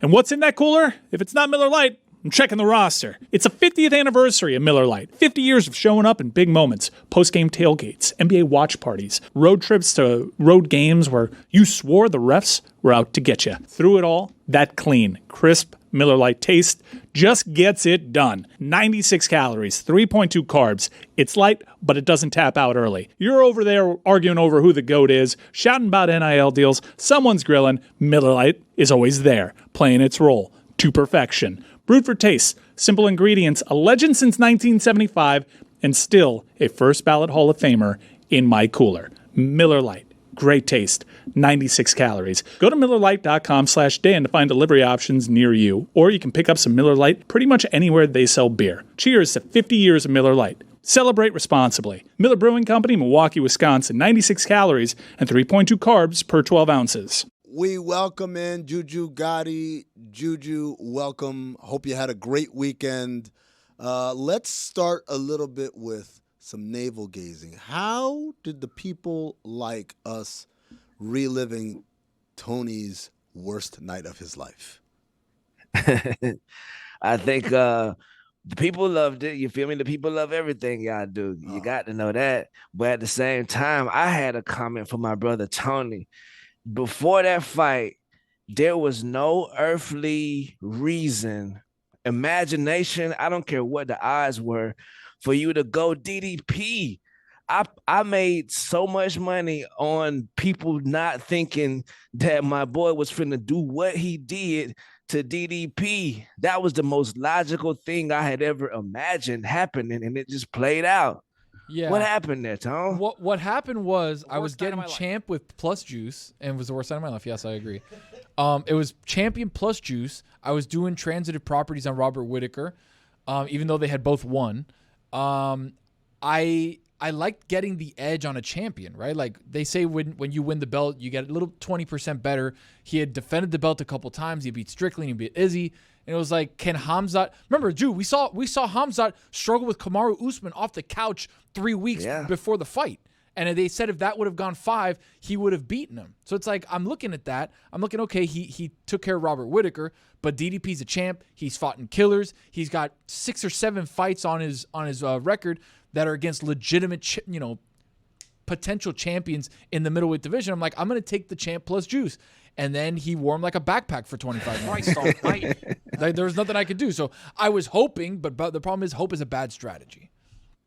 And what's in that cooler? If it's not Miller Lite, I'm checking the roster. It's the 50th anniversary of Miller Lite. 50 years of showing up in big moments. Post-game tailgates, NBA watch parties, road trips to road games where you swore the refs were out to get you. Through it all, that clean, crisp Miller Lite taste just gets it done. 96 calories, 3.2 carbs. It's light, but it doesn't tap out early. You're over there arguing over who the GOAT is, shouting about NIL deals. Someone's grilling. Miller Lite is always there, playing its role to perfection. Brewed for taste, simple ingredients, a legend since 1975, and still a first ballot Hall of Famer in my cooler. Miller Lite. Great taste. 96 calories. Go to MillerLite.com/Dan to find delivery options near you, or you can pick up some Miller Lite pretty much anywhere they sell beer. Cheers to 50 years of Miller Lite. Celebrate responsibly. Miller Brewing Company, Milwaukee, Wisconsin. 96 calories and 3.2 carbs per 12 ounces. We welcome in Juju Gotti. Juju, welcome. Hope you had a great weekend. Let's start a little bit with some navel gazing. How did the people like us reliving Tony's worst night of his life? I think the people loved it. You feel me? The people love everything y'all do. You got to know that. But at the same time, I had a comment for my brother Tony. Before that fight, there was no earthly reason, imagination, I don't care what the odds were, for you to go DDP. I made so much money on people not thinking that my boy was finna do what he did to DDP. That was the most logical thing I had ever imagined happening, and it just played out. Yeah. What happened there, Tom? What happened was I was worst night of getting my life. champ with plus juice, and it was the worst night of my life. Yes, I agree. It was champion plus juice. I was doing transitive properties on Robert Whitaker, even though they had both won. I liked getting the edge on a champion, right? Like they say when you win the belt, you get a little 20% better. He had defended the belt a couple times. He beat Strickland, he beat Izzy. And it was like, can Hamzat... Remember, Drew, we saw Hamzat struggle with Kamaru Usman off the couch 3 weeks before the fight. And they said if that would have gone 5, he would have beaten him. So it's like, I'm looking at that. I'm looking, okay, he took care of Robert Whitaker, but DDP's a champ. He's fought in killers. He's got 6 or 7 fights on his record that are against legitimate, potential champions in the middleweight division. I'm like, I'm going to take the champ plus juice. And then he wore him like a backpack for 25 minutes. There was nothing I could do. So I was hoping, but the problem is hope is a bad strategy.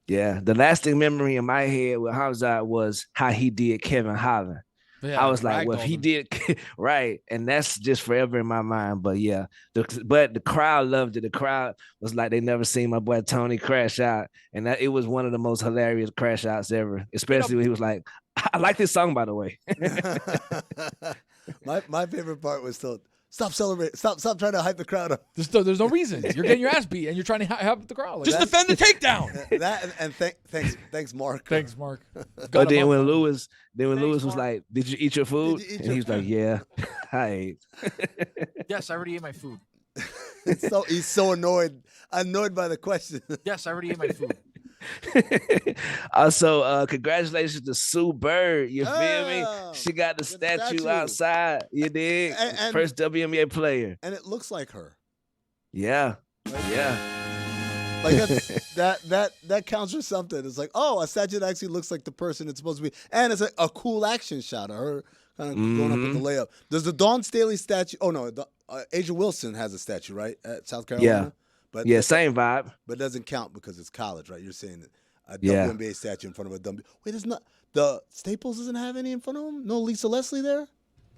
Yeah, the lasting memory in my head with Hamzat was how he did Kevin Holland. Yeah, I was like, well, if he did right, and that's just forever in my mind. But yeah, but the crowd loved it. The crowd was like they never seen my boy Tony crash out, and it was one of the most hilarious crash outs ever. Especially when he was like, "I like this song, by the way." my favorite part was still. Stop celebrating. Stop trying to hype the crowd up. There's no reason. You're getting your ass beat, and you're trying to hype the crowd. Like Just defend the takedown. Thanks, Mark. Thanks, Mark. But then when Lewis was like, "Did you eat your food?" And he was like, "Yeah, I ate." Yes, I already ate my food. He's so annoyed by the question. Yes, I already ate my food. Also, congratulations to Sue Bird. You feel me? She got the statue outside. You did. And first WNBA player. And it looks like her. Yeah. Yeah. Like that counts for something. It's like, a statue that actually looks like the person it's supposed to be. And it's a cool action shot of her kind of going up with the layup. Does the Dawn Staley statue? Oh no, Asia Wilson has a statue, right, at South Carolina. Yeah. But yeah, same vibe. But it doesn't count because it's college, right? You're saying that a WNBA statue in front of a WNBA. Wait, there's not the Staples doesn't have any in front of him? No Lisa Leslie there?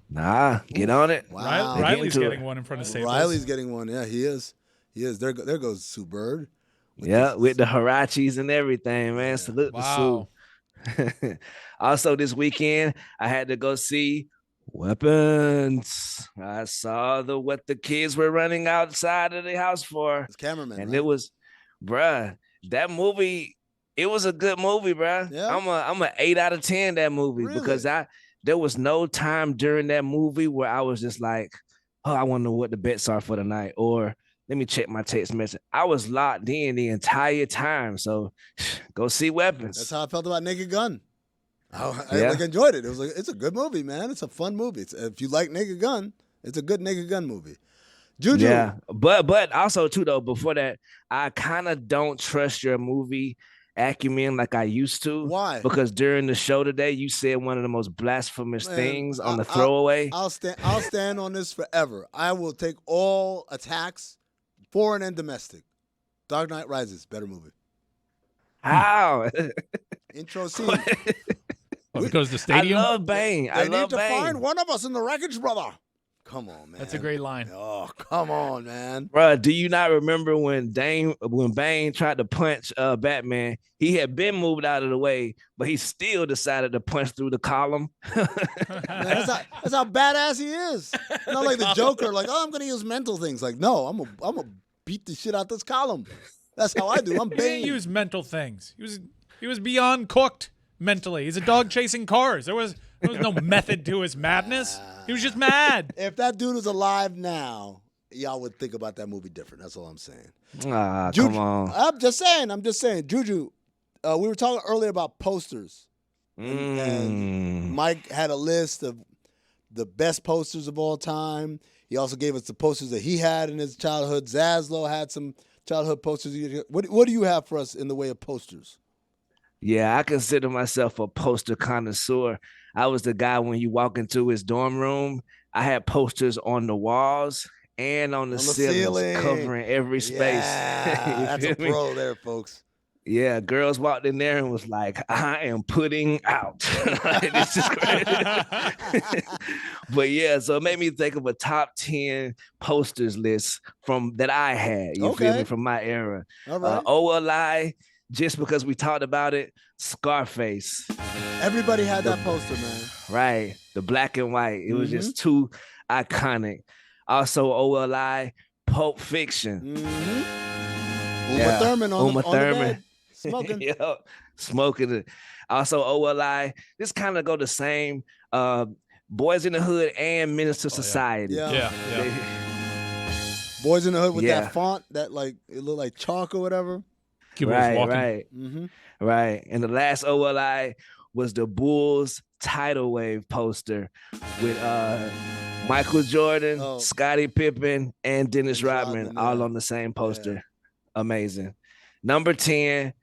Nah, get on it. Wow. Riley's getting one in front of Staples. Riley's getting one. Yeah, he is. There goes Sue Bird. With the Harachis and everything, man. Salute to Sue. Also, this weekend, I had to go see Weapons. I saw what the kids were running outside of the house for. It's cameraman, and right? It was, bruh, that movie. It was a good movie, bruh. Yeah. I'm a 8 out of 10 that movie because there was no time during that movie where I was just like, oh, I want to know what the bets are for the night, or let me check my text message. I was locked in the entire time. So go see Weapons. That's how I felt about Naked Gun. I enjoyed it. It's a good movie, man. It's a fun movie. If you like Naked Gun, it's a good Naked Gun movie. Juju. Yeah, but also too though, before that, I kind of don't trust your movie acumen like I used to. Why? Because during the show today, you said one of the most blasphemous things on the throwaway. I'll stand on this forever. I will take all attacks, foreign and domestic. Dark Knight Rises, better movie. How? Intro scene. Because the stadium. I love Bane. They need to find one of us in the wreckage, brother. Come on, man. That's a great line. Oh, come on, man. Bro, do you not remember when Bane tried to punch Batman? He had been moved out of the way, but he still decided to punch through the column. Man, that's how badass he is. Not like the Joker, like, I'm going to use mental things. Like, no, I'm gonna beat the shit out this column. That's how I do. I'm He Bane. didn't use mental things. He was beyond cooked mentally. He's a dog chasing cars. There was no method to his madness. He was just mad. If that dude was alive now, y'all would think about that movie different. That's all I'm saying. Juju, come on. I'm just saying. Juju, we were talking earlier about posters. And Mike had a list of the best posters of all time. He also gave us the posters that he had in his childhood. Zaslow had some childhood posters. What do you have for us in the way of posters? Yeah, I consider myself a poster connoisseur. I was the guy when you walk into his dorm room, I had posters on the walls and on the ceiling, covering every space. Yeah, that's a pro there, folks. Yeah, girls walked in there and was like, I am putting out. This is crazy. But yeah, so it made me think of a top 10 posters list that I had, you feel me, from my era. All right. OLI, just because we talked about it, Scarface. Everybody had that poster, man. Right. The black and white. It was just too iconic. Also, OLI, Pulp Fiction. Uma Thurman on the bed, smoking. Yeah, smoking it. Also, OLI. This kind of go the same. Boys in the Hood and Menace to Society. Yeah. Boys in the Hood with that font that like it looked like chalk or whatever. Right. Right. And the last OLI was the Bulls tidal wave poster with Michael Jordan, Scottie Pippen, and Dennis Rodman all on the same poster. Yeah. Amazing. Number 10,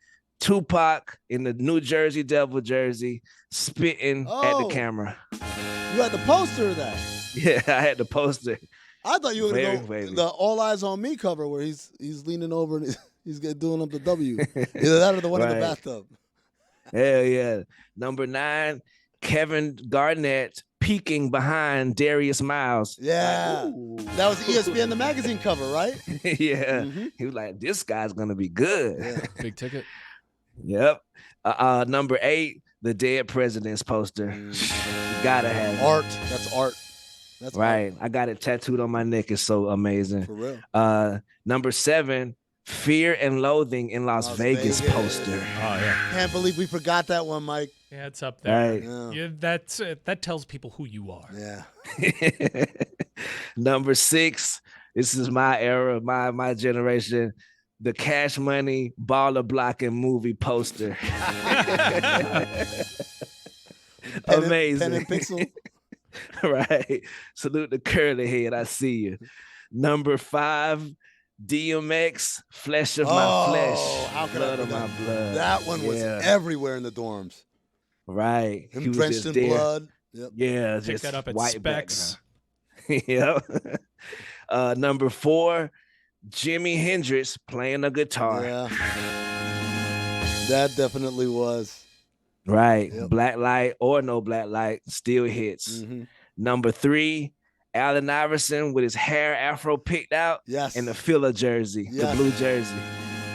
Tupac in the New Jersey Devil jersey, spitting at the camera. You had the poster of that? Yeah, I had the poster. I thought you were going to go the All Eyes on Me cover where he's leaning over and he's doing up the W. Either that or the one in the bathtub. Hell yeah. Number 9, Kevin Garnett peeking behind Darius Miles. Yeah. That was ESPN the magazine cover, right? Yeah. He was like, this guy's gonna be good. Yeah. Big ticket. Yep. Number 8, the Dead President's poster. You gotta have it. Art. That's art. That's Right. art. I got it tattooed on my neck. It's so amazing. For real. Number 7, Fear and Loathing in Las Vegas poster. Oh yeah. Can't believe we forgot that one, Mike. Yeah, it's up there. Right. Yeah. That tells people who you are. Yeah. Number 6, this is my era, my generation. The Cash Money Baller Blocking movie poster. Amazing. Pen and pixel. Right. Salute the curly head. I see you. Number 5, DMX, Flesh of My Flesh. How could I Blood of My forget? Blood. That one was everywhere in the dorms. Right. Him He was drenched just in there. blood. Yep. Yeah, Pick just that up at white Specs. background. Yep. Number 4, Jimi Hendrix playing a guitar. Yeah. That definitely was. Right. Yep. Black light or no black light still hits. Number 3, Allen Iverson with his hair afro picked out. Yes. And the filler jersey, the Yes. blue jersey.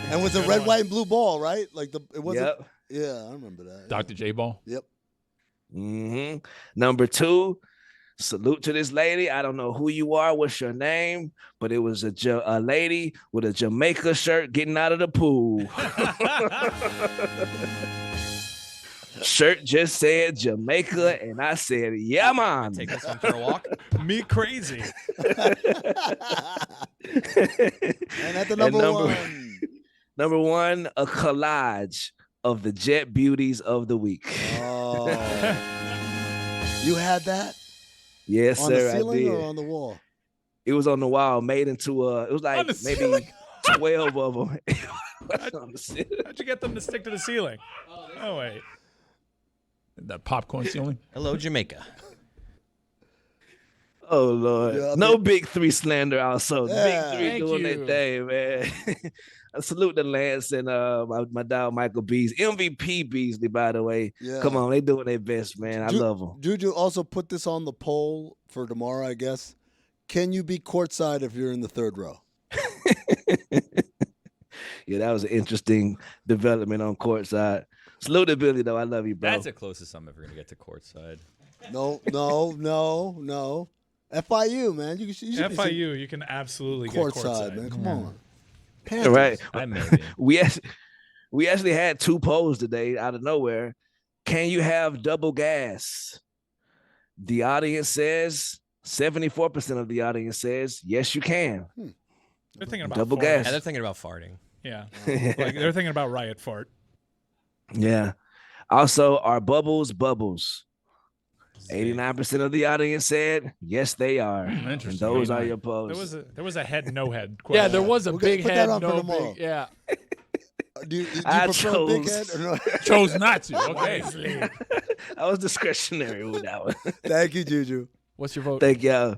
And with the red, white, and blue ball, right? Like it wasn't. Yep. Yeah, I remember that. Dr. J Ball. Yep. Number 2, salute to this lady. I don't know who you are, what's your name, but it was a lady with a Jamaica shirt getting out of the pool. Shirt just said Jamaica, and I said, yeah, man. Take this one for a walk. Me crazy. And at the number 1. Number 1, a collage of the Jet Beauties of the week. Oh. You had that? Yes, On sir, the ceiling I did. or on the wall? It was on the wall, made into it was like On the maybe ceiling? 12 of them. How'd you get them to stick to the ceiling? Oh wait. That popcorn ceiling. Hello, Jamaica. Oh Lord. Yeah, No Big 3 slander also. Yeah. Big 3 Thank doing you. their thing, man. I salute the Lance and my dog Michael Beasley. MVP Beasley, by the way. Yeah. Come on, they doing their best, man. I love them. Juju also put this on the poll for tomorrow, I guess. Can you be courtside if you're in the third row? Yeah, that was an interesting development on courtside. Salute to Billy, though. I love you, bro. That's the closest I'm ever gonna get to courtside. No. FIU, man. You should be FIU, you can absolutely get courtside, man. Come on. All right. I maybe. We actually had 2 polls today out of nowhere. Can you have double gas? The audience says 74% of the audience says yes, you can. They're thinking about Double farting. gas. Yeah, they're thinking about farting. Yeah. Like they're thinking about riot fart. Yeah. Also, are bubbles bubbles? 89% of the audience said yes, they are. And Interesting. those are your polls. There was a head no head Yeah, question. there was a We'll big put head. that on for No tomorrow. big, yeah. Do you I prefer a big chose- head or no? Chose not to. Okay. I was discretionary with that one. Thank you, Juju. What's your vote? Thank y'all.